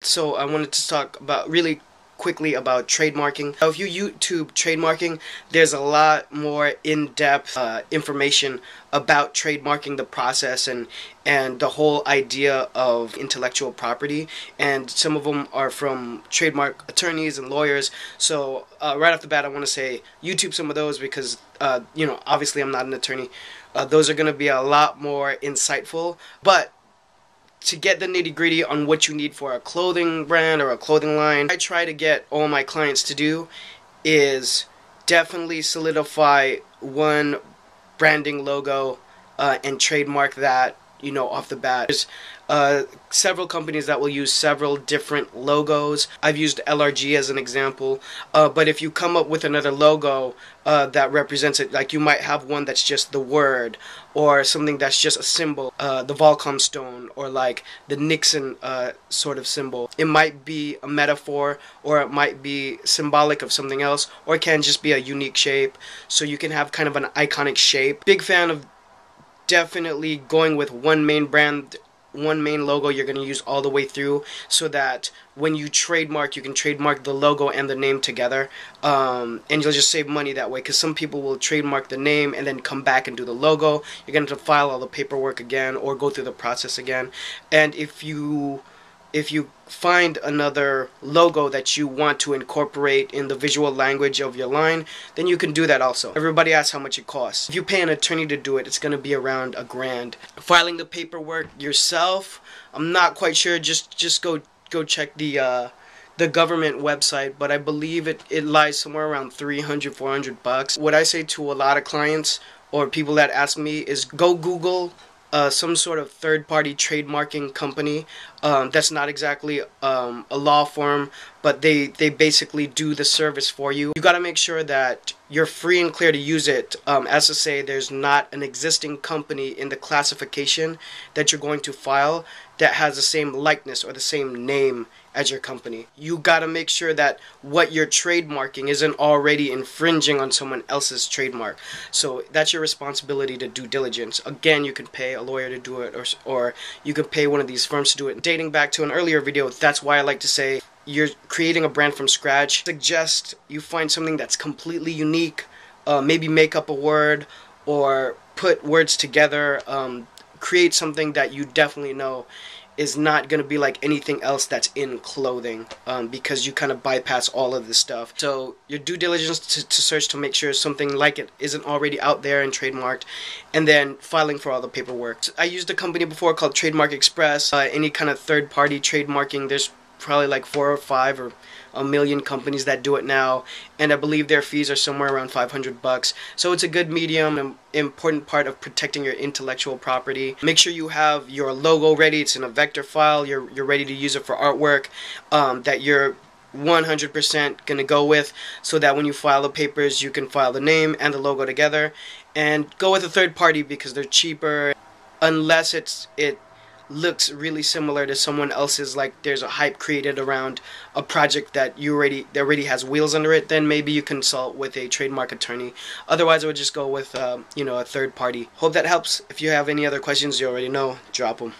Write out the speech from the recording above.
So I wanted to talk about really quickly about trademarking. If you YouTube trademarking, there's a lot more in-depth information about trademarking, the process and the whole idea of intellectual property, and some of them are from trademark attorneys and lawyers. So right off the bat I want to say YouTube some of those because obviously I'm not an attorney. Those are going to be a lot more insightful, but to get the nitty-gritty on what you need for a clothing brand or a clothing line, I try to get all my clients to do is definitely solidify one branding logo and trademark that, off the bat. There's several companies that will use several different logos. I've used LRG as an example, but if you come up with another logo that represents it, like you might have one that's just the word, or something that's just a symbol, the Volcom stone, or like the Nixon sort of symbol. It might be a metaphor, or it might be symbolic of something else, or it can just be a unique shape, so you can have kind of an iconic shape. Big fan of definitely going with one main brand, one main logo you're going to use all the way through, so that when you trademark, you can trademark the logo and the name together, and you'll just save money that way, because some people will trademark the name and then come back and do the logo. You're going to have to file all the paperwork again or go through the process again. And if you find another logo that you want to incorporate in the visual language of your line, then you can do that also. Everybody asks how much it costs. If you pay an attorney to do it, it's going to be around $1,000. Filing the paperwork yourself, I'm not quite sure. Just go check the government website, but I believe it lies somewhere around $300-400. What I say to a lot of clients or people that ask me is go Google some sort of third-party trademarking company that's not exactly a law firm, but they basically do the service for you. You got to make sure that you're free and clear to use it. As to say, there's not an existing company in the classification that you're going to file that has the same likeness or the same name as your company. You got to make sure that what you're trademarking isn't already infringing on someone else's trademark. So that's your responsibility to due diligence. Again, you can pay a lawyer to do it, or you can pay one of these firms to do it. Dating back to an earlier video, that's why I like to say you're creating a brand from scratch. Suggest you find something that's completely unique, maybe make up a word or put words together, create something that you definitely know is not going to be like anything else that's in clothing, because you kind of bypass all of this stuff. So your due diligence to search to make sure something like it isn't already out there and trademarked, and then filing for all the paperwork. I used a company before called Trademark Express. Any kind of third-party trademarking, there's probably like 4 or 5 or a million companies that do it now, and I believe their fees are somewhere around $500. So it's a good medium, an important part of protecting your intellectual property. Make sure you have your logo ready. It's in a vector file. You're ready to use it for artwork that you're 100% gonna go with, so that when you file the papers, you can file the name and the logo together. And go with a third party because they're cheaper, unless it looks really similar to someone else's, like there's a hype created around a project that already has wheels under it. Then maybe you consult with a trademark attorney. Otherwise I would just go with a third party. Hope that helps. If you have any other questions, you already know, drop them.